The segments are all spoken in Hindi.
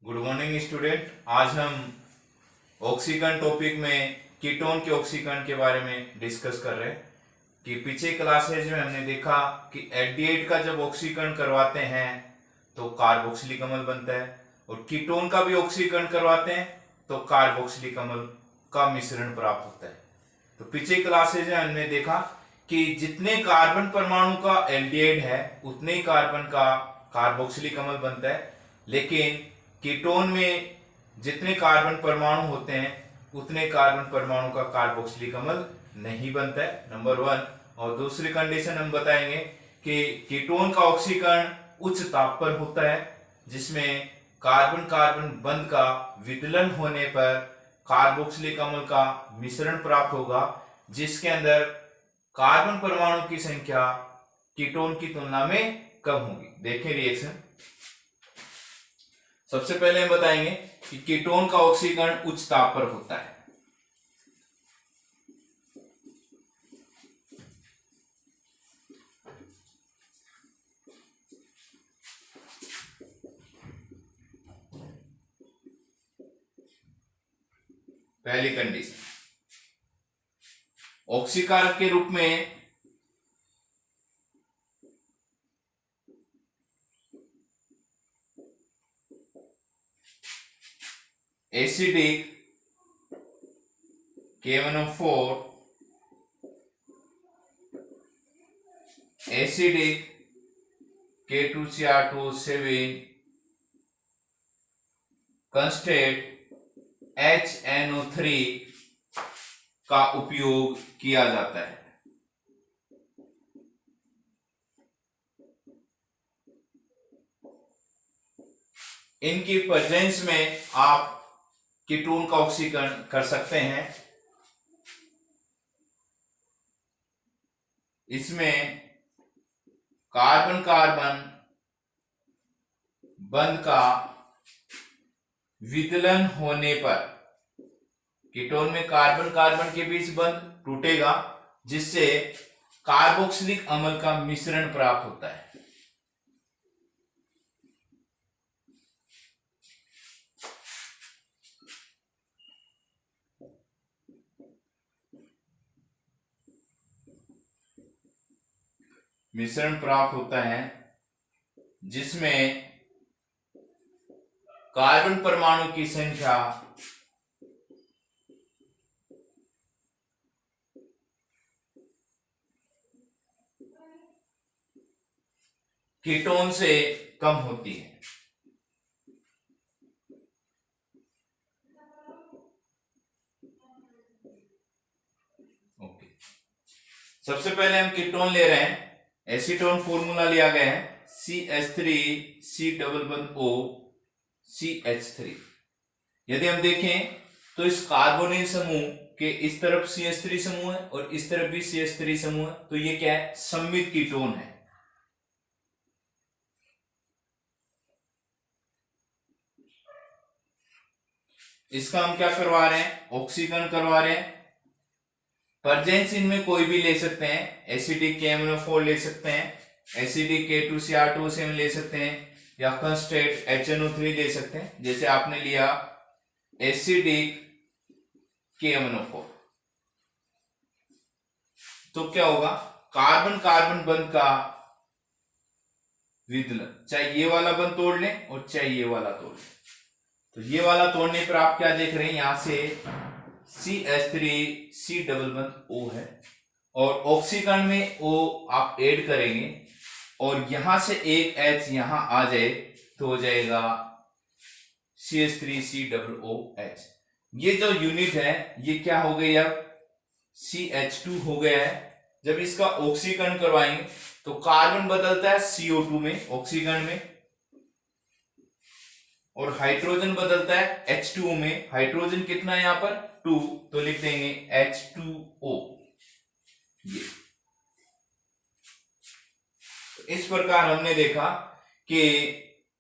Good morning student. आज हम ऑक्सीकरण टॉपिक में कीटोन के ऑक्सीकरण के बारे में डिस्कस कर रहे हैं कि पीछे क्लासेज में हमने देखा कि एल्डिहाइड का जब ऑक्सीकरण करवाते हैं तो कार्बोक्सिलिक अम्ल बनता है और कीटोन का भी ऑक्सीकरण करवाते हैं तो कार्बोक्सिलिक अम्ल का मिश्रण प्राप्त होता है। तो पीछे क्लासेज में हमने देखा कि जितने कार्बन परमाणु का एल्डिहाइड है उतने ही कार्बन का कार्बोक्सिलिक अम्ल बनता है, लेकिन कीटोन में जितने कार्बन परमाणु होते हैं उतने कार्बन परमाणु का कार्बोक्सिलिक अम्ल नहीं बनता है, नंबर 1। और दूसरी कंडीशन हम बताएंगे कि कीटोन का ऑक्सीकरण उच्च ताप पर होता है जिसमें कार्बन कार्बन बंध का विदलन होने पर कार्बोक्सिलिक अम्ल का मिश्रण प्राप्त होगा जिसके अंदर कार्बन परमाणु की संख्या कीटोन की तुलना में कम होगी। देखें रिएक्शन। सबसे पहले हम बताएंगे कि कीटोन का ऑक्सीकरण उच्च ताप पर होता है। पहली कंडीशन, ऑक्सीकारक के रूप में acidic KMnO4, acidic K2Cr2O7, कंस्टेट HNO3 का उपयोग किया जाता है। इनकी प्रेजेंस में आप कीटोन का ऑक्सीकरण कर सकते हैं। इसमें कार्बन कार्बन बंध का विदलन होने पर कीटोन में कार्बन कार्बन के बीच बंध टूटेगा जिससे कार्बोक्सिलिक अम्ल का मिश्रण प्राप्त होता है। मिश्रण प्राप्त होता है जिसमें कार्बन परमाणु की संख्या कीटोन से कम होती है। ओके, सबसे पहले हम कीटोन ले रहे हैं। एसीटोन फॉर्मूला लिया गया है CH3C+O CH3। यदि हम देखें तो इस कार्बोनिल समूह के इस तरफ CH3 समूह है और इस तरफ भी CH3 समूह है, तो ये क्या है? सममित कीटोन है। इसका हम क्या करवा रहे हैं? ऑक्सीकरण करवा रहे हैं। प्रेजेंस इनमें कोई भी ले सकते हैं, एसिडिक KMnO4 ले सकते हैं, एसिडिक K2Cr2O7 ले सकते हैं या कंस्टेट HNO3 ले सकते हैं। जैसे आपने लिया एसिडिक KMnO4 तो क्या होगा? कार्बन कार्बन बंध का विदलन, चाहे ये वाला बंध तोड़ लें और चाहे ये वाला तोड़ लें। तो ये वाला तोड़ने पर आप क्या देख रहे हैं? यहां से CH3C+O है और ऑक्सीकरण में O आप ऐड करेंगे और यहां से एक H यहां आ जाए तो हो जाएगा CH3COOH। ये जो यूनिट है ये क्या हो गई? अब CH2 हो गया है। जब इसका ऑक्सीकरण करवाएंगे तो कार्बन बदलता है CO2 में ऑक्सीकरण में और हाइड्रोजन बदलता है H2O में। हाइड्रोजन कितना है यहां पर? 2, तो लिख देंगे H2O। ये इस प्रकार हमने देखा कि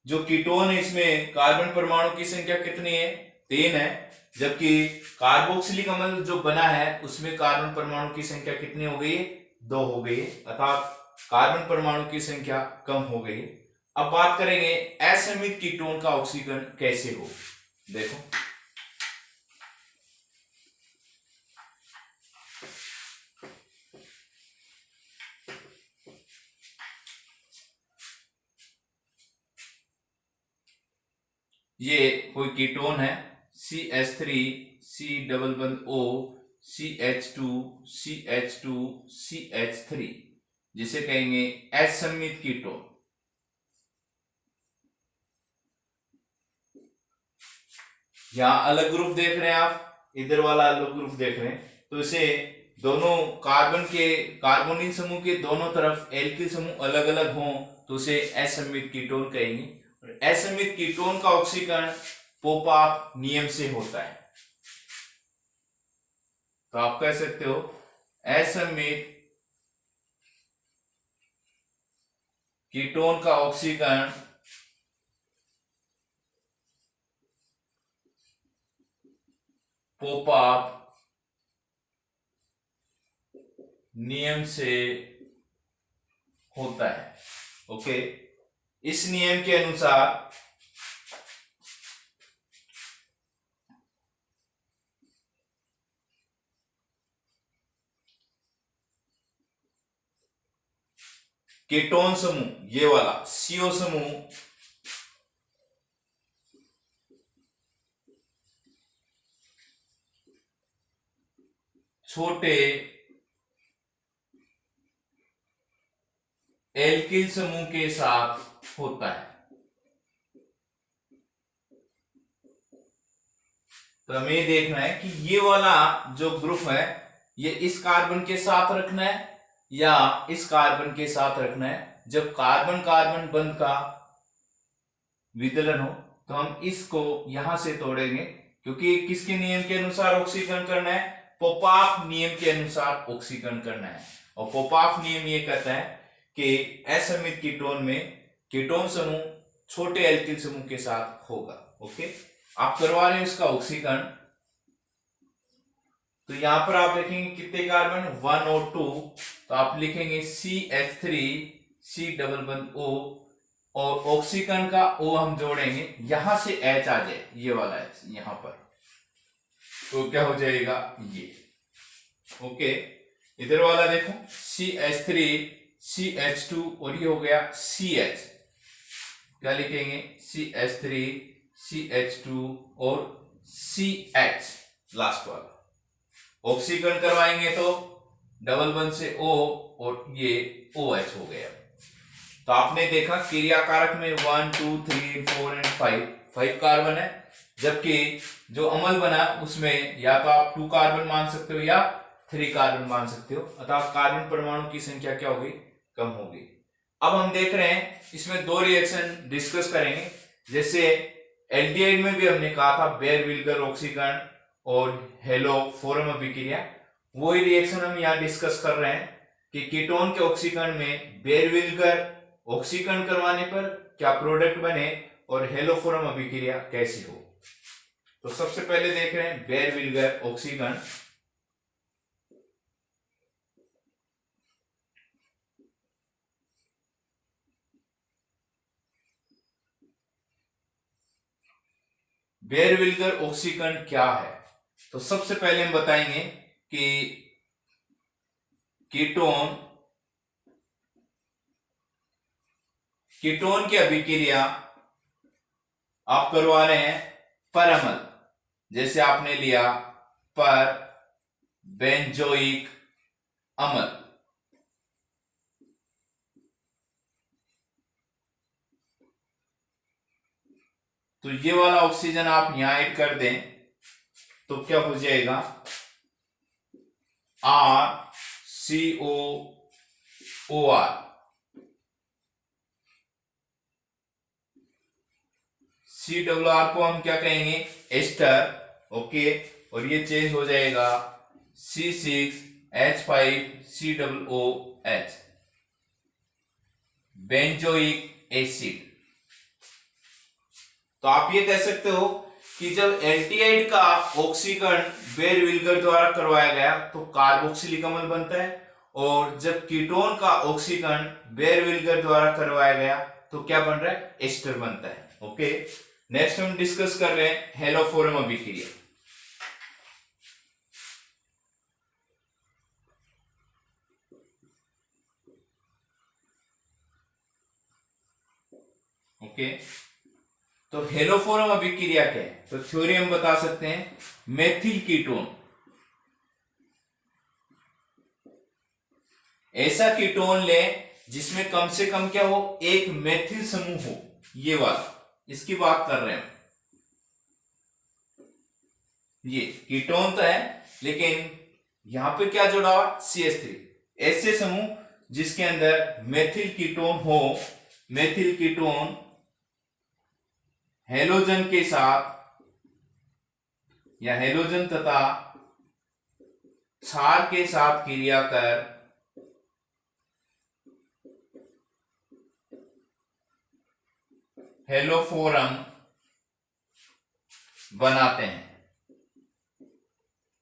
जो कीटोन है इसमें कार्बन परमाणु की संख्या कितनी है? 3 है, जबकि कार्बोक्सिलिक अम्ल जो बना है उसमें कार्बन परमाणु की संख्या कितनी हो गई है? 2 हो गई है, अर्थात कार्बन परमाणु की संख्या कम हो गई। अब बात करेंगे असममित कीटोन का ऑक्सीकरण कैसे हो। देखो ये कोई कीटोन है CH3 C डबल बंद O CH2 CH2 CH3 जिसे कहेंगे असममित कीटोन। यहां अलग ग्रुप देख रहे हैं आप, इधर वाला अलग ग्रुप देख रहे हैं, तो इसे दोनों कार्बोनिल समूह के दोनों तरफ एल्किल समूह अलग अलग हों तो उसे असममित कीटोन कहेंगे। और असममित कीटोन का ऑक्सीकरण पोपाप नियम से होता है। तो आप कह सकते हो असममित कीटोन का ऑक्सीकरण पोपाप नियम से होता है। ओके, इस नियम के अनुसार कीटोन समूह ये वाला CO समूह छोटे एल्किल समूह के साथ होता है। तो हमें देखना है कि ये वाला जो ग्रुप है ये इस कार्बन के साथ रखना है या इस कार्बन के साथ रखना है। जब कार्बन कार्बन बंध का विदलन हो तो हम इसको यहां से तोड़ेंगे, क्योंकि किसके नियम के अनुसार ऑक्सीकरण करना है, पोपाफ नियम के अनुसार ऑक्सीकरण करना है। और पोपाफ नियम ये कहता है कि असममित कीटोन में कीटोन समूह छोटे एल्किल समूह के साथ होगा। ओके, आप करवा रहे हैं इसका ऑक्सीकरण, तो यहां पर आप देखेंगे कितने कार्बन 1 और 2, तो आप लिखेंगे CH3 C डबल बंद O और ऑक्सीकरण का O हम जोड़ेंगे, यहां से H आ जाए, ये वाला H यहां पर, तो क्या हो जाएगा ये। ओके, इधर वाला देखो CH3 CH2 और ये हो गया CH, क्या लिखेंगे CH3 CH2 और CH लास्ट वाला। ऑक्सीकरण करवाएंगे तो डबल बंद से O और ये OH हो गया। तो आपने देखा क्रिया कारक में 1 2 3 4 एंड 5 कार्बन है, जबकि जो अम्ल बना उसमें या तो आप 2 कार्बन मान सकते हो या 3 कार्बन मान सकते हो, अतः कार्बन परमाणु की संख्या क्या होगी, कम होगी। अब हम देख रहे हैं इसमें 2 रिएक्शन डिस्कस करेंगे। जैसे एल्डिहाइड में भी हमने कहा था बेयर-विल्गर ऑक्सीकरण और हेलोफोरम अभिक्रिया, वही रिएक्शन हम यहाँ डिस्कस कर रहे हैं कि कीटोन के ऑक्सीकरण में बेयर-विल्गर ऑक्सीकरण करवाने पर क्या प्रोडक्ट बने और हेलोफोरम अभिक्रिया कैसी हो। तो सबसे पहले देख रहे हैं बेयर-विल्गर ऑक्सीकरण। बेयर-विल्गर ऑक्सीकरण क्या है, तो सबसे पहले हम बताएंगे कि कीटोन की अभिक्रिया आप करवा रहे हैं पर अम्ल, जैसे आपने लिया पर बेंजोइक अम्ल, तो ये वाला ऑक्सीजन आप यहां ऐड कर दें तो क्या हो जाएगा RCOOR, COR को हम क्या कहेंगे एस्टर। ओके, और ये चेंज हो जाएगा C6H5COOH बेंजोइक एसिड। तो आप ये कह सकते हो कि जब एल्डिहाइड का ऑक्सीकरण बेयर-विल्गर द्वारा करवाया गया तो कार्बोक्सिलिक अम्ल बनता है, और जब कीटोन का ऑक्सीकरण बेयर-विल्गर द्वारा करवाया गया तो क्या बन रहा है, एस्टर बनता है। ओके, नेक्स्ट हम डिस्कस कर रहे हैं हेलोफोरम अभिक्रिया। ओके, तो हेलोफोरम अभिक्रिया क्या है, तो थ्योरी हम बता सकते हैं, मेथिल कीटोन, ऐसा कीटोन ले जिसमें कम से कम क्या हो, एक मेथिल समूह हो, ये वाला, इसकी बात कर रहे हैं। ये कीटोन तो है लेकिन यहां पे क्या जुड़ा हुआ, CH3, ऐसे समूह जिसके अंदर मेथिल कीटोन हो, मेथिल कीटोन हेलोजन के साथ या हेलोजन तथा क्षार के साथ क्रिया कर हेलोफोरम बनाते हैं,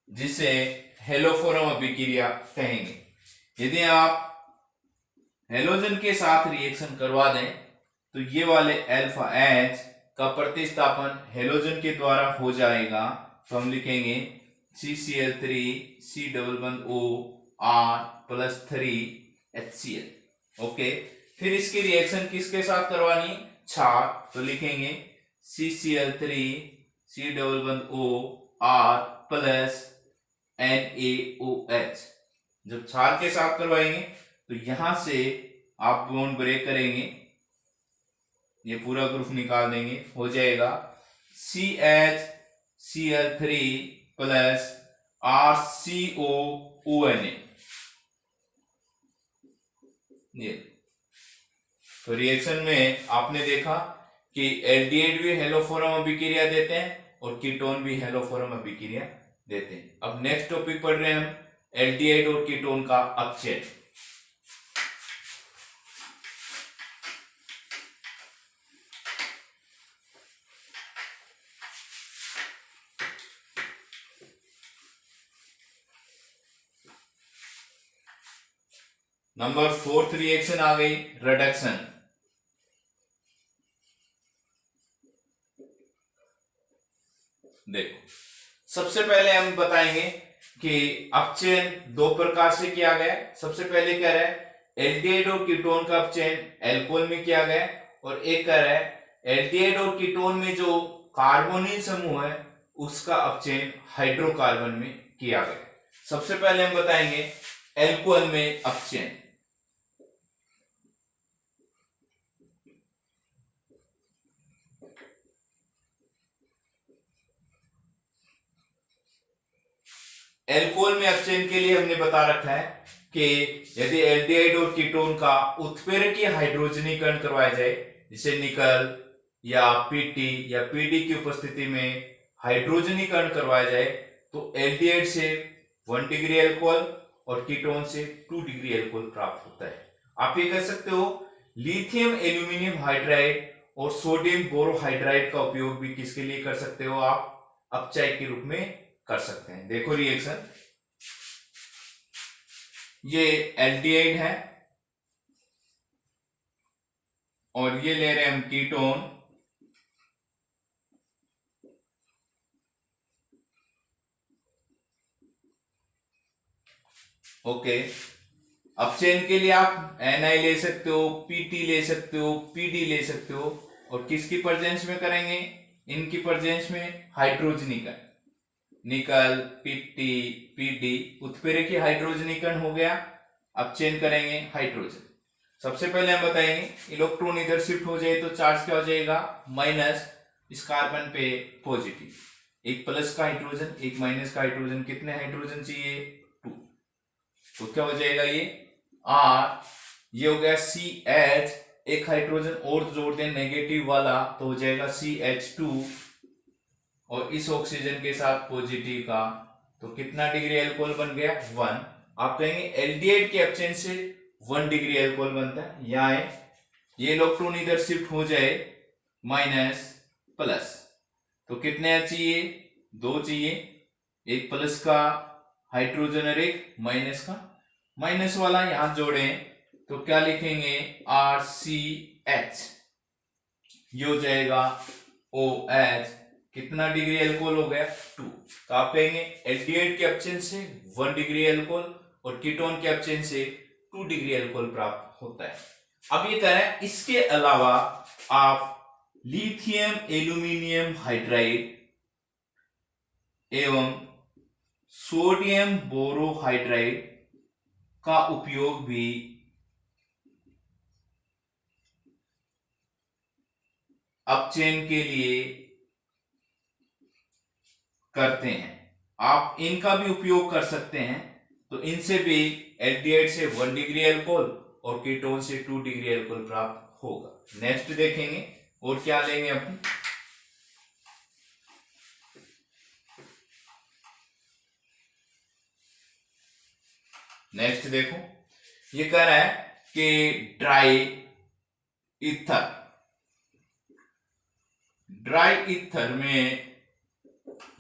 जिसे हेलोफोरम अभिक्रिया कहेंगे। यदि आप हेलोजन के साथ रिएक्शन करवा दें तो ये वाले अल्फा H का प्रतिस्थापन हेलोजन के द्वारा हो जाएगा, तो हम लिखेंगे CCl3 C डबल बंद O R plus 3 HCl। Okay, फिर इसकी रिएक्शन किसके साथ करवानी, क्षार, तो लिखेंगे CCl3 C डबल बंद O R प्लस NaOH। जब क्षार के साथ करवाएंगे तो यहां से आप बॉन्ड ब्रेक करेंगे, ये पूरा ग्रुप निकाल देंगे, हो जाएगा CHCl3 प्लस RCOONA। ये तो रिएक्शन में आपने देखा कि एल्डिहाइड भी हेलोफोरम अभिक्रिया देते हैं और कीटोन भी हेलोफोरम अभिक्रिया देते हैं। अब नेक्स्ट टॉपिक पढ़ रहे हैं हम एल्डिहाइड और कीटोन का अपचयन। नंबर 4th रिएक्शन आ गई, रिडक्शन। देखो, सबसे पहले हम बताएंगे कि अपचयन दो प्रकार से किया गया है। सबसे पहले कह रहा है एल्डिहाइड और कीटोन का अपचयन एल्कोहल में किया गया है, और एक कह रहा है एल्डिहाइड और कीटोन में जो कार्बोनिल समूह है उसका अपचयन हाइड्रोकार्बन में किया गया है। सबसे पहले हम बताएंगे एल्कोहल में अपचयन। एल्कोहल में अपचयन के लिए हमने बता रखा है कि यदि एल्डिहाइड और कीटोन का उत्प्रेरकीय हाइड्रोजनीकरण करवाया जाए, जैसे निकल या पीटी या पीडी की उपस्थिति में हाइड्रोजनीकरण करवाया जाए, तो एल्डिहाइड से 1 डिग्री अल्कोहल और कीटोन से 2 डिग्री अल्कोहल प्राप्त होता है। आप ये कह सकते हो लिथियम एल्यूमिनियम हाइड्राइड और सोडियम बोरोहाइड्राइड का उपयोग भी किसके लिए कर सकते हो, आप अपचय के रूप में कर सकते हैं। देखो रिएक्शन, ये एल्डिहाइड है और ये ले रहे हैं हम कीटोन, ओके। अपचयन के लिए आप Na ले सकते हो, Pt ले सकते हो, Pd ले सकते हो, और किसकी प्रेजेंस में करेंगे, इनकी प्रेजेंस में हाइड्रोजनीकरण, निकल Pt Pd उत्प्रेरकीय हाइड्रोजनीकरण हो गया। अपचयन करेंगे हाइड्रोजन। सबसे पहले हम बताएंगे इलेक्ट्रॉन इधर शिफ्ट हो जाए तो चार्ज क्या हो जाएगा, माइनस, इस कार्बन पे पॉजिटिव, एक प्लस का हाइड्रोजन एक माइनस का हाइड्रोजन, कितने हाइड्रोजन चाहिए, 2, तो क्या हो जाएगा ये R, ये हो गया CH, एक हाइड्रोजन और जोड़ दें नेगेटिव वाला तो हो जाएगा CH2, और इस ऑक्सीजन के साथ पॉजिटिव का, तो कितना डिग्री अल्कोहल बन गया, 1। आप कहेंगे एल्डिहाइड के अपचयन से 1 डिग्री अल्कोहल बनता है। यहाँ ये इलेक्ट्रॉन इधर शिफ्ट हो जाए माइनस प्लस, तो कितने चाहिए, 2 चाहिए, एक प्लस का हाइड्रोजन और एक माइनस का, माइनस वाला यहां जोड़ें तो क्या लिखेंगे, RCH। ये हो जाएगा OH, कितना डिग्री अल्कोहल हो गया 2। तो आप कहेंगे एल्डिहाइड के एब्सेंस से 1 डिग्री अल्कोहल और कीटोन के एब्सेंस से 2 डिग्री अल्कोहल प्राप्त होता है। अब ये कह रहे हैं इसके अलावा आप लिथियम एल्यूमिनियम हाइड्राइड एवं सोडियम बोरोहाइड्राइड का उपयोग भी अपचयन के लिए करते हैं। आप इनका भी उपयोग कर सकते हैं। तो इनसे भी एल्डिहाइड से 1 डिग्री अल्कोहल और कीटोन से 2 डिग्री अल्कोहल प्राप्त होगा। नेक्स्ट देखेंगे और क्या लेंगे अपन। नेक्स्ट देखो, ये कह रहा है कि ड्राई ईथर में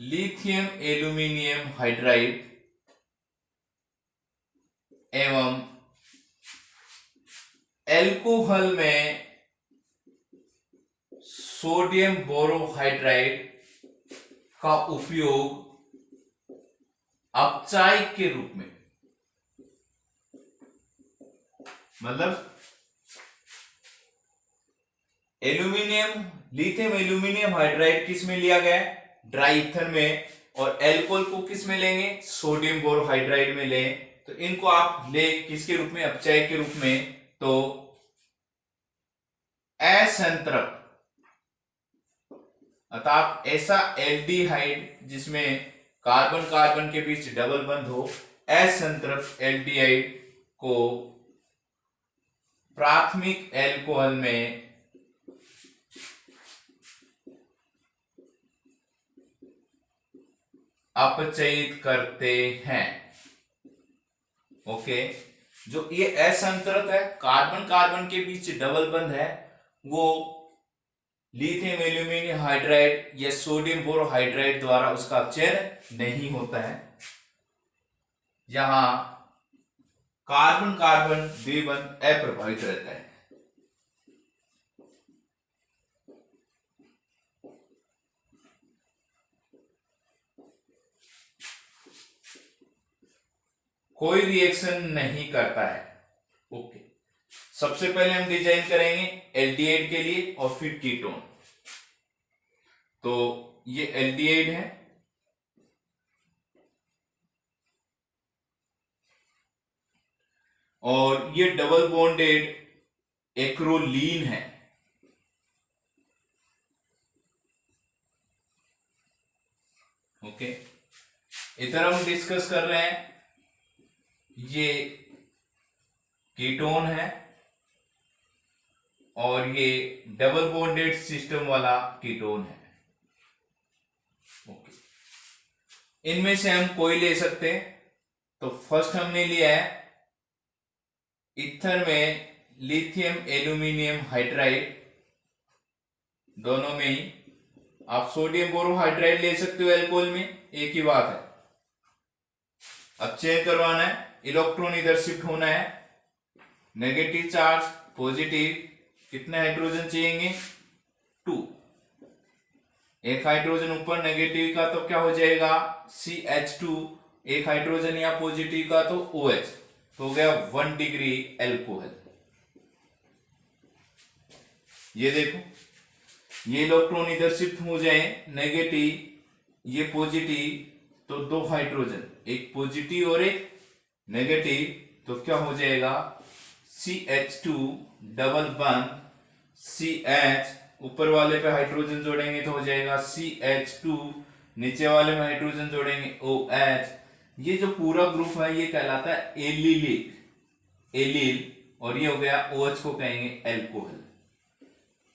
लिथियम एल्यूमिनियम हाइड्राइड एवं एल्कोहल में सोडियम बोरोहाइड्राइड का उपयोग अपचायक के रूप में, मतलब लिथियम एल्यूमिनियम हाइड्राइड किस में लिया गया है, ड्राई ईथर में, और एल्कोहल को किस में लेंगे, सोडियम बोरोहाइड्राइड में लें। तो इनको आप ले किसके रूप में, अपचायक के रूप में। तो असंतृप्त अर्थात ऐसा एल्डिहाइड जिसमें कार्बन कार्बन के बीच डबल बंध हो, असंतृप्त एल्डिहाइड को प्राथमिक एल्कोहल में अपचयित करते हैं। ओके, जो ये असंतृप्त है, कार्बन कार्बन के बीच डबल बंध है, वो लिथियम एल्यूमिनियम हाइड्राइड या सोडियम बोरोहाइड्राइड द्वारा उसका अपचयन नहीं होता है। यहां कार्बन कार्बन द्विबंध अप्रभावित रहता है। कोई रिएक्शन नहीं करता है। ओके, सबसे पहले हम डिजाइन करेंगे एल्डिहाइड के लिए और फिर कीटोन। तो ये एल्डिहाइड है और ये डबल बॉन्डेड एक्रोलीन है। ओके, इधर हम डिस्कस कर रहे हैं, ये कीटोन है और ये डबल बॉन्डेड सिस्टम वाला कीटोन है। ओके, इनमें से हम कोई ले सकते हैं। तो फर्स्ट हमने लिया है ईथर में लिथियम एल्यूमिनियम हाइड्राइड, दोनों में ही। आप सोडियम बोरोहाइड्राइड ले सकते हो एल्कोहल में, एक ही बात है। अब चेक करवाना है, इलेक्ट्रॉन इधर शिफ्ट होना है, नेगेटिव चार्ज पॉजिटिव, कितने हाइड्रोजन चाहिए, 2। एक हाइड्रोजन ऊपर नेगेटिव का तो क्या हो जाएगा CH2, एक हाइड्रोजन या पॉजिटिव का तो OH, तो हो गया 1 डिग्री एल्कोहल। ये देखो, ये इलेक्ट्रॉन इधर शिफ्ट हो जाए, नेगेटिव ये पॉजिटिव, तो 2 हाइड्रोजन, एक पॉजिटिव और एक नेगेटिव, तो क्या हो जाएगा CH2 डबल बॉन्ड CH, ऊपर वाले पे हाइड्रोजन जोड़ेंगे तो हो जाएगा CH2, नीचे वाले में हाइड्रोजन जोड़ेंगे OH। ये जो पूरा ग्रुप है ये कहलाता है एलील, और ये हो गया OH को कहेंगे एल्कोहल,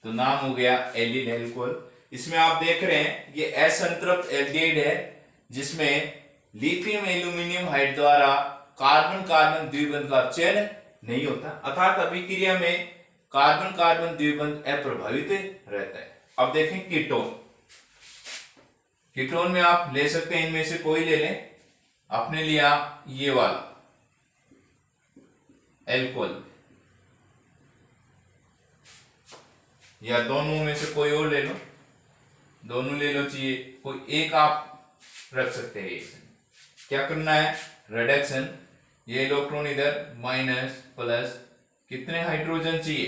तो नाम हो गया एलील एल्कोहल। इसमें आप देख रहे हैं ये असंतृप्त एल्डिहाइड है जिसमें लिथियम एल्यूमिनियम हाइड द्वारा कार्बन कार्बन द्विबंध का अपचयन नहीं होता, अर्थात अभिक्रिया में कार्बन कार्बन द्विबंध अप्रभावित रहता है। अब देखें कीटोन में आप ले सकते हैं, इनमें से कोई ले लें। आपने लिया ये वाला एल्कोहल, या दोनों में से कोई और ले लो, दोनों ले लो, चाहिए कोई एक आप रख सकते हैं रिएक्शन। क्या करना है, रिडक्शन, ये इलेक्ट्रॉन इधर माइनस प्लस, कितने हाइड्रोजन चाहिए,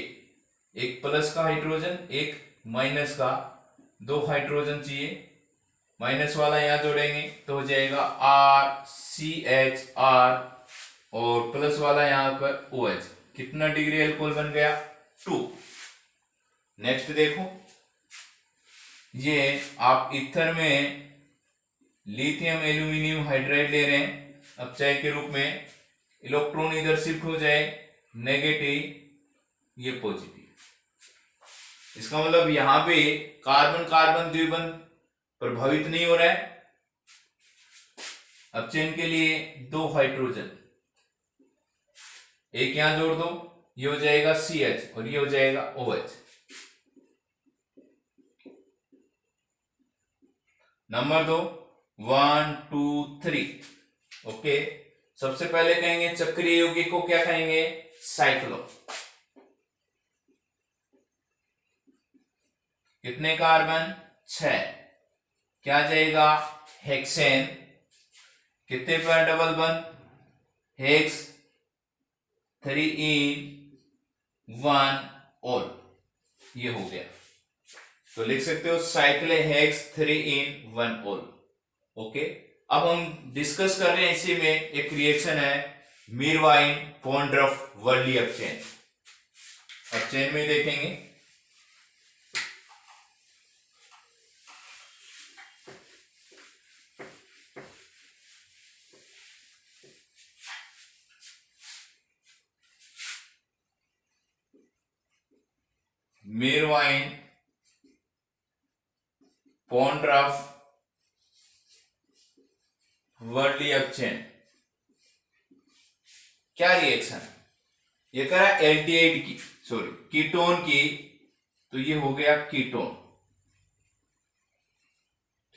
एक प्लस का हाइड्रोजन एक माइनस का, दो हाइड्रोजन चाहिए, माइनस वाला यहां जोड़ेंगे तो हो जाएगा RCHR और प्लस वाला यहां पर OH। कितना डिग्री अल्कोहल बन गया, 2। नेक्स्ट देखो, ये आप ईथर में लिथियम एल्यूमिनियम हाइड्राइड ले रहे हैं अपचय के रूप में, इलेक्ट्रॉन इधर शिफ्ट हो जाए नेगेटिव, ये पॉजिटिव। इसका मतलब यहां पे कार्बन कार्बन द्विबंध प्रभावित नहीं हो रहा है। अपचयन के लिए दो हाइड्रोजन, एक यहां जोड़ दो, ये हो जाएगा CH और ये हो जाएगा OH। नंबर 2 1 2 3। ओके, सबसे पहले कहेंगे चक्रीय यौगिक को क्या कहेंगे, साइक्लो। कितने कार्बन, 6, क्या जाएगा, हेक्सेन। कितने पर डबल बंद, हेक्स 3 in 1 ऑल, ये हो गया। तो लिख सकते हो साइक्ले हेक्स 3 in 1 ऑल। ओके, अब हम डिस्कस कर रहे हैं इसी में एक रिएक्शन है मीरवाइन पॉन्ड्रफ वर्ली अपचयन। अपचयन में देखेंगे, मीरवाइन पॉन्ड्रफ वर्ली अपचयन। क्या रिएक्शन, ये करा एल्डिहाइड की, सॉरी कीटोन की, तो ये हो गया कीटोन।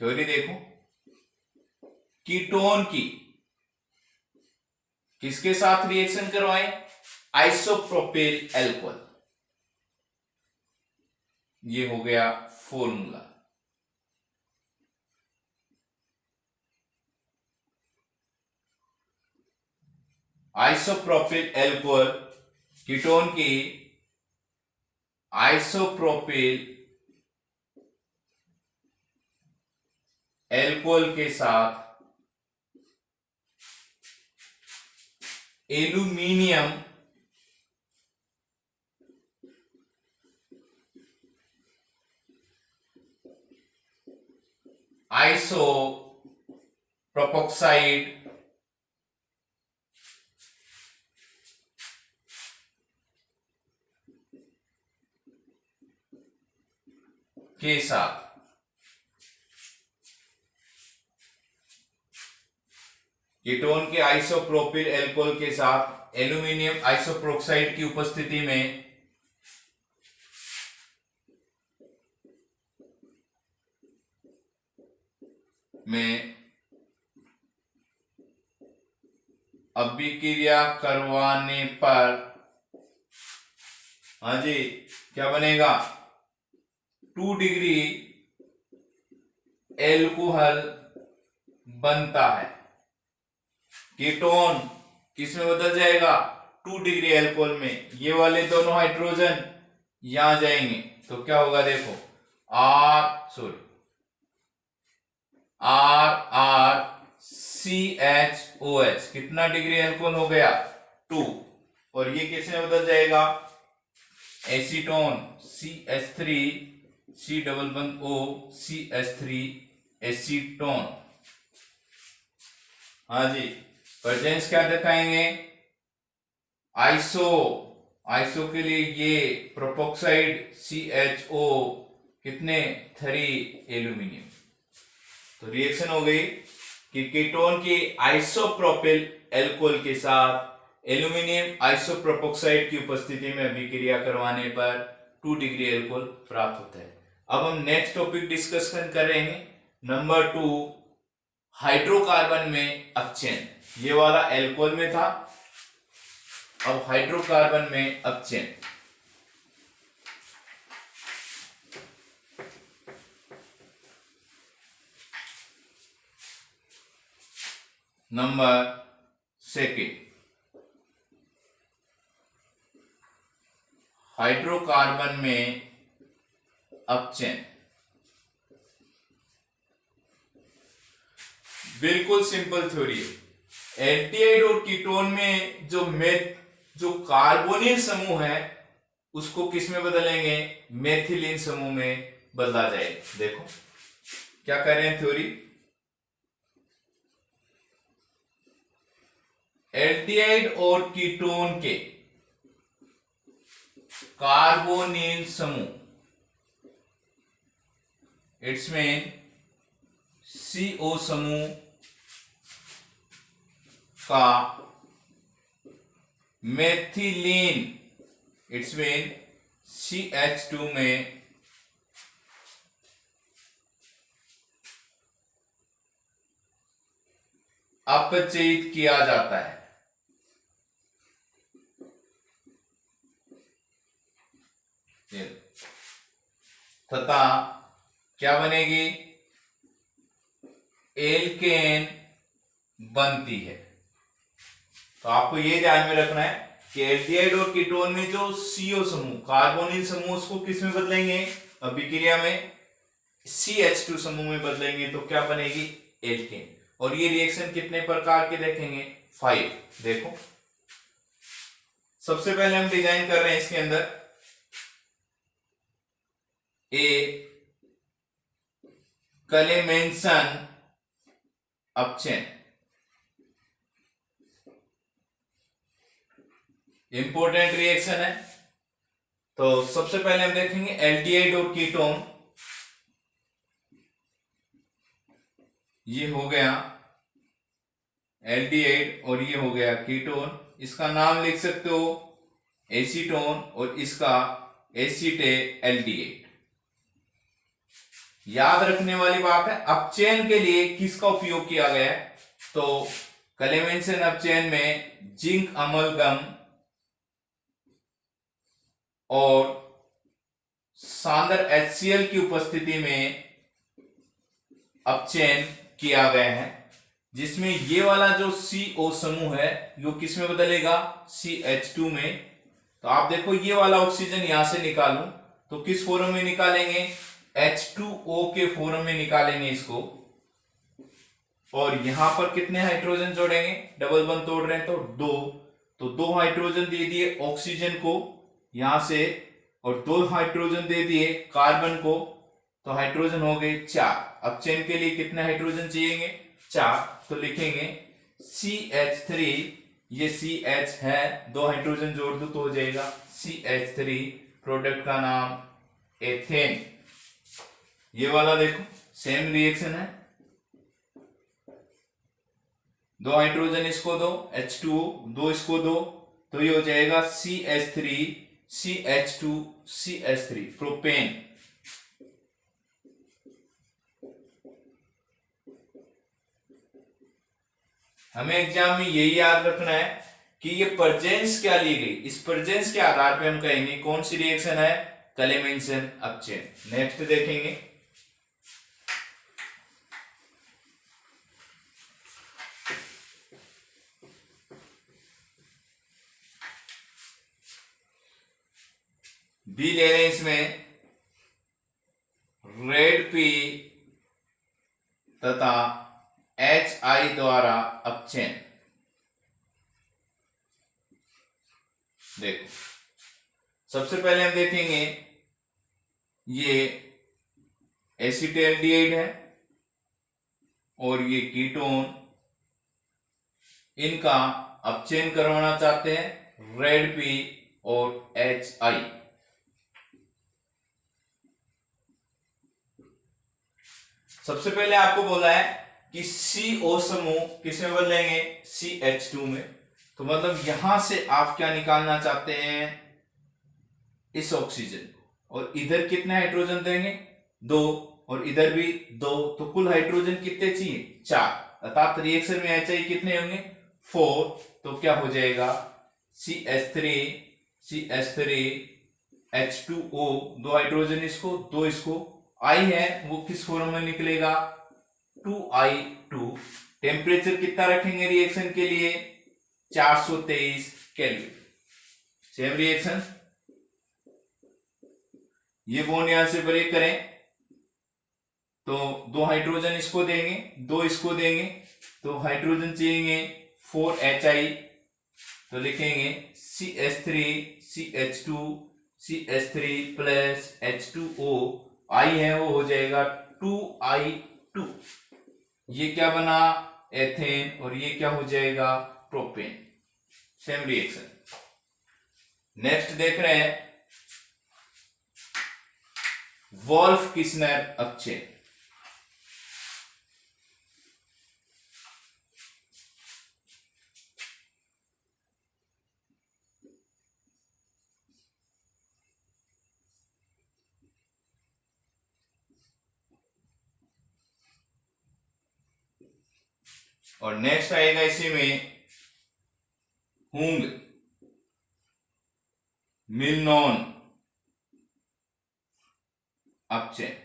थ्योरी देखो, कीटोन की किसके साथ रिएक्शन करवाएं, आइसोप्रोपिल अल्कोहल, ये हो गया फॉर्मूला। आइसोप्रोपिल अल्कोहल, कीटोन की आइसोप्रोपिल अल्कोहल के साथ एल्यूमिनियम आइसोप्रोपोक्साइड के साथ कीटोन के आइसोप्रोपिल अल्कोहल के साथ एल्यूमिनियम आइसोप्रोक्साइड की उपस्थिति में अभिक्रिया करवाने पर, हाँ जी, क्या बनेगा, 2 डिग्री एल्कोहल बनता है। कीटोन किस में बदल जाएगा, 2 डिग्री एल्कोहल में। ये वाले दोनों हाइड्रोजन यहां जाएंगे तो क्या होगा, देखो RCHOH, कितना डिग्री एल्कोहल हो गया, 2। और ये किस में बदल जाएगा, एसीटोन CH3 C डबल बंद O CH3 एसीटोन। हाँ जी, प्रेजेंस क्या दिखाएंगे, आइसो के लिए ये प्रोपोक्साइड CHO, कितने 3 एल्यूमिनियम। तो रिएक्शन हो गई कि कीटोन की आइसोप्रोपिल अल्कोहल के साथ एल्यूमिनियम आइसोप्रोपोक्साइड की उपस्थिति में अभिक्रिया करवाने पर 2 डिग्री अल्कोहल प्राप्त होता है। अब हम नेक्स्ट टॉपिक डिस्कस कर रहे हैं नंबर 2, हाइड्रोकार्बन में अपचयन। ये वाला अल्कोहल में था, अब हाइड्रोकार्बन में अपचयन। नंबर सेकेंड, हाइड्रोकार्बन में अपचयन। बिल्कुल सिंपल थ्योरी है। एल्डिहाइड और कीटोन में जो कार्बोनिल समूह है उसको किस में बदलेंगे, मेथिलीन समूह में बदला जाएगा। देखो क्या कर रहे हैं थ्योरी, एल्डिहाइड और कीटोन के कार्बोनिल समूह, इट्स मीन CO समूह का मेथिलीन, इट्स मीन CH2 में अपचयित किया जाता है। तथा क्या बनेगी, एल्केन बनती है। तो आपको ये ध्यान में रखना है कि एल्डिहाइड और कीटोन में जो CO समूह, कार्बोनिल समूह, उसको किस में बदलेंगे, अभिक्रिया में CH2 समूह में बदलेंगे तो क्या बनेगी, एल्केन। और ये रिएक्शन कितने प्रकार के देखेंगे, 5। देखो सबसे पहले हम डिजाइन कर रहे हैं इसके अंदर क्लेमेंसन अपचयन। इंपॉर्टेंट रिएक्शन है। तो सबसे पहले हम देखेंगे एल्डिहाइड और कीटोन, ये हो गया एल्डिहाइड और ये हो गया कीटोन। इसका नाम लिख सकते हो एसीटोन और इसका एसीटेल्डिहाइड। याद रखने वाली बात है, अपचयन के लिए किसका उपयोग किया गया है, तो क्लेमेंसन अपचयन में जिंक अमलगम और सांद्र HCl की उपस्थिति में अपचयन किया गया है, जिसमें ये वाला जो CO समूह है वो किस में बदलेगा, CH2 में। तो आप देखो ये वाला ऑक्सीजन यहां से निकालूं तो किस फॉर्म में निकालेंगे, H2O के फॉर्म में निकालेंगे इसको। और यहां पर कितने हाइड्रोजन जोड़ेंगे, डबल बंद तोड़ रहे हैं तो 2 हाइड्रोजन दे दिए ऑक्सीजन को यहां से और 2 हाइड्रोजन दे दिए कार्बन को, तो हाइड्रोजन हो गए 4। अपचयन के लिए कितने हाइड्रोजन चाहिए, 4। तो लिखेंगे CH3, ये CH है, 2 हाइड्रोजन जोड़ दो तो हो जाएगा CH3। प्रोडक्ट का नाम एथेन। ये वाला देखो सेम रिएक्शन है, 2 हाइड्रोजन इसको दो, H2O 2 इसको दो, तो ये हो जाएगा CH3 CH2 CH3 प्रोपेन। हमें एग्जाम में यही याद रखना है कि ये प्रेजेंस क्या ली गई, इस प्रेजेंस के आधार पे हम कहेंगे कौन सी रिएक्शन है, क्लेमेंसन अपचयन। नेक्स्ट देखेंगे बी ले रहे हैं इसमें रेड पी तथा HI द्वारा अपचयन। देखो सबसे पहले हम देखेंगे ये एसिटेल्डिहाइड है और ये कीटोन, इनका अपचयन करवाना चाहते हैं रेड पी और HI। सबसे पहले आपको बोला है कि CO समूह किस में बदलेंगे, CH2 में। तो मतलब यहां से आप क्या निकालना चाहते हैं, इस ऑक्सीजन को, और इधर कितने हाइड्रोजन देंगे, 2, और इधर भी 2, तो कुल हाइड्रोजन कितने चाहिए, 4। अर्थात रिएक्शन में HI कितने होंगे, 4। तो क्या हो जाएगा CH3 H2O, 2 हाइड्रोजन इसको, 2 इसको, I है वो किस फॉर्म में निकलेगा, 2I2 टेम्परेचर कितना रखेंगे रिएक्शन के लिए, 423 केल्विन। सेम रिएक्शन, ये बॉन्ड यहां से ब्रेक करें तो 2 हाइड्रोजन इसको देंगे, 2 इसको देंगे, तो हाइड्रोजन चाहिए 4Hi, तो लिखेंगे CH3 CH2 CH3 plus H2O, I है वो हो जाएगा 2I2। ये क्या बना, एथेन, और ये क्या हो जाएगा, प्रोपेन। Same reaction. नेक्स्ट देख रहे हैं वोल्फ किस्नर अपचेन। और नेक्स्ट आएगा इसी में हुंग मिलनॉन अपचेन।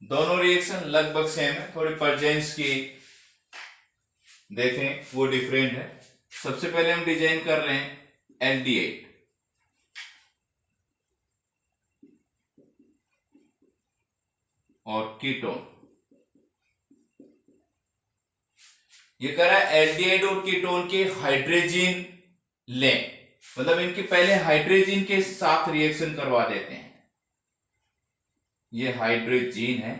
दोनों रिएक्शन लगभग सेम है, थोड़ी परजेंस की देखें वो डिफरेंट है। सबसे पहले हम डिजाइन कर रहे हैं एल्डिहाइड, और कीटोन। ये कह रहा है एल्डिहाइड और कीटोन के हाइड्रोजन लें, मतलब इनके पहले हाइड्रोजन के साथ रिएक्शन करवा देते हैं। ये हाइड्रोजन है,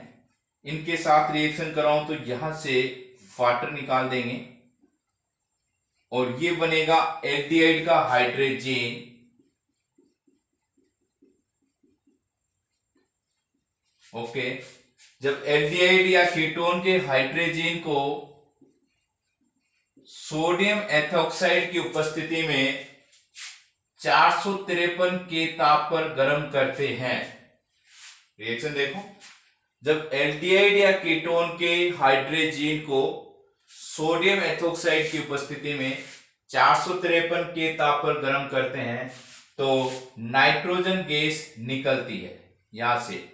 इनके साथ रिएक्शन कराऊं तो यहां से वाटर निकाल देंगे और ये बनेगा एल्डिहाइड का हाइड्रोजन, ओके। जब एल्डिहाइड या कीटोन के हाइड्रोजन को सोडियम एथोक्साइड की उपस्थिति में 453 के ताप पर गर्म करते हैं, रिएक्शन देखो, जब एल्डिहाइड या कीटोन के हाइड्रोजन को सोडियम एथोक्साइड की उपस्थिति में 453 के ताप पर गर्म करते हैं तो नाइट्रोजन गैस निकलती है यहां से,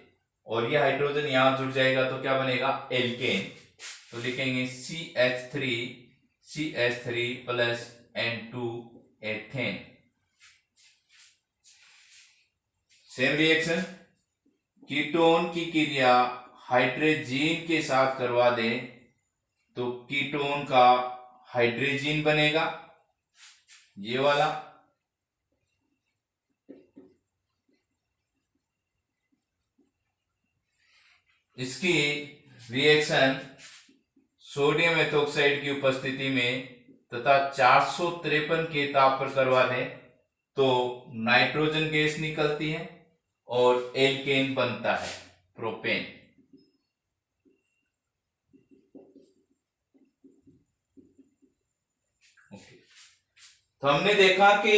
और ये हाइड्रोजन यहां जुड़ जाएगा तो क्या बनेगा, एल्केन। तो लिखेंगे CH3 plus N2 ethane. Same reaction, ketone की क्रिया हाइड्रोजन के साथ करवा दें तो कीटोन का हाइड्रोजन बनेगा, ये वाला, इसकी रिएक्शन सोडियम एथोक्साइड की उपस्थिति में तथा 453 के ताप पर करवा दें तो नाइट्रोजन गैस निकलती है और एल्केन बनता है, प्रोपेन। तो हमने देखा कि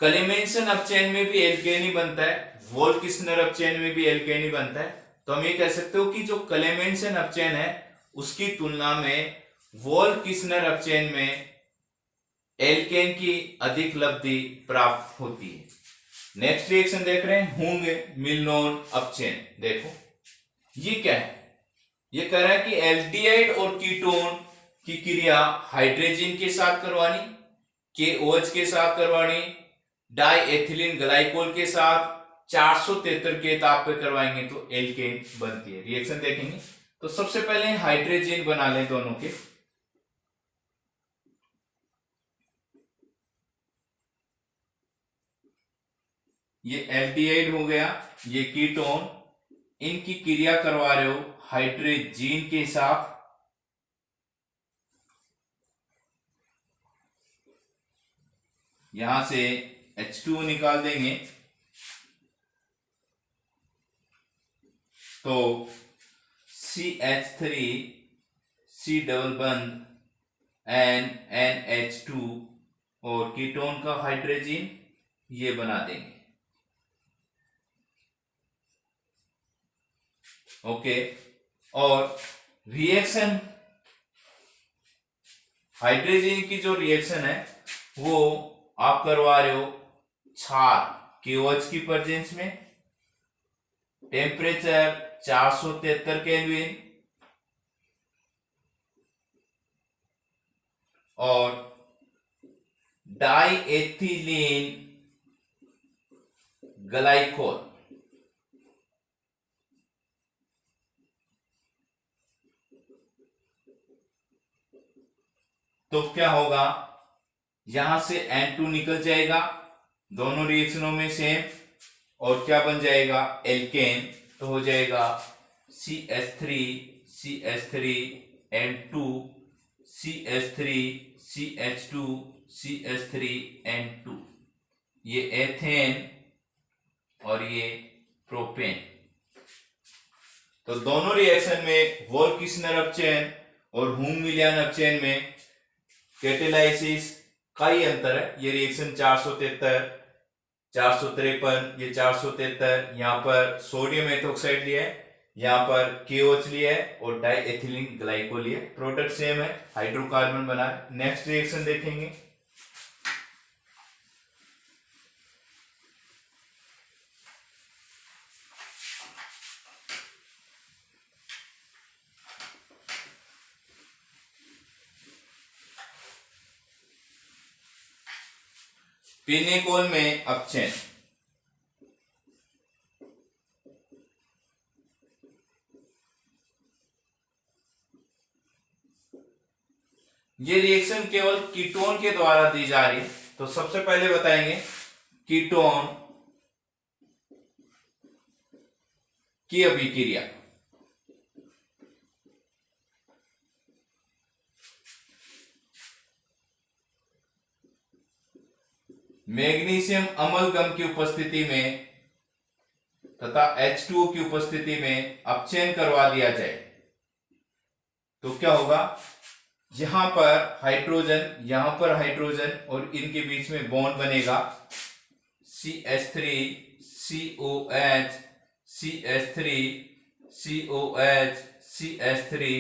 क्लेमेंसन अपचेन में भी एल्केन ही बनता है, वोल्फ-किस्नर अपचेन में भी एल्केन ही बनता है। तो हम ये कह सकते हो कि जो क्लेमेंसन अपचेन है उसकी तुलना में वोल्फ-किस्नर अपचेन में एल्केन की अधिक लब्धि प्राप्त होती है। नेक्स्ट रिएक्शन देख रहे हैं हुंग मिलनॉन अपचेन। देखो ये क्या है, ये कह रहा है कि एल्डिहाइड और कीटोन की क्रिया हाइड्रोजन के साथ करवानी, KOH के साथ करवानी, डाइएथिलीन ग्लाइकोल के साथ 473 के ताप पे करवाएंगे तो एल्केन बनती है। रिएक्शन देखेंगे तो सबसे पहले हाइड्रोजन बना लें दोनों के, ये एल्डिहाइड हो गया, ये कीटोन, इनकी क्रिया करवा रहे हो हाइड्रोजन के साथ, यहां से H2O निकाल देंगे तो CH3 C डबल बंद NH2 और कीटोन का हाइड्रोजन ये बना देंगे, ओके। और रिएक्शन हाइड्रोजन की जो रिएक्शन है वो आप करवा रहे हो क्षार KOH की प्रेजेंस में, टेम्परेचर 473 केल्विन और डाई एथिलीन ग्लाइकोल तो क्या होगा, यहां से N2 निकल जाएगा, दोनों रिएक्शनों में सेम, और क्या बन जाएगा, एल्केन। तो हो जाएगा CH3 CH3 N2 CH3 CH2 CH3 N2, ये एथेन और ये प्रोपेन। तो दोनों रिएक्शन में वोल्फ-किस्नर अपचयन और हुंग-मिलियन अपचयन में कैटेलाइसिस का ही अंतर है। ये रिएक्शन 473 453, ये 473, यहाँ पर सोडियम एथोक्साइड लिया है, यहाँ पर KOH लिया है और डाई एथिलीन ग्लाइकोल लिया है। प्रोडक्ट सेम है, हाइड्रोकार्बन बना है। नेक्स्ट रिएक्शन देखेंगे। पिनेकोल में अपचयन, ये रिएक्शन केवल कीटोन के द्वारा दी जा रही है। तो सबसे पहले बताएंगे कीटोन की अभिक्रिया। मैग्नीशियम अमलगम की उपस्थिति में तथा H2O की उपस्थिति में अपचयन करवा दिया जाए तो क्या होगा, यहां पर हाइड्रोजन, यहां पर हाइड्रोजन और इनके बीच में बॉन्ड बनेगा CH3 COH CH3 COH CH3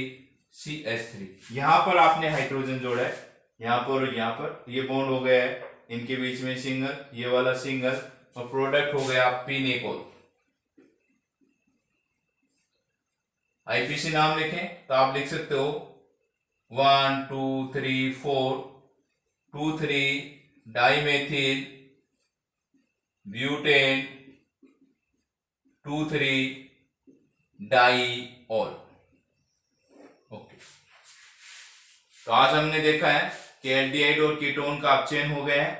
CH3। यहां पर आपने हाइड्रोजन जोड़ा है, यहां पर और यहां पर, ये बॉन्ड हो गया है, इनके बीच में सिंगल, ये वाला सिंगल, और प्रोडक्ट हो गया पिनेकोल। आईपीसी नाम लिखें तो आप लिख सकते हो 1 2 3 4 2 3 डाइमेथिल ब्यूटेन 2 3 डाइऑल। ओके, तो आज हमने देखा है कि एल्डिहाइड और कीटोन का अपचयन हो गया है।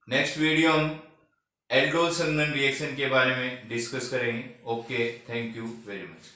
नेक्स्ट वीडियो हम एल्डोल संघनन रिएक्शन के बारे में डिस्कस करेंगे। Okay, thank you very much.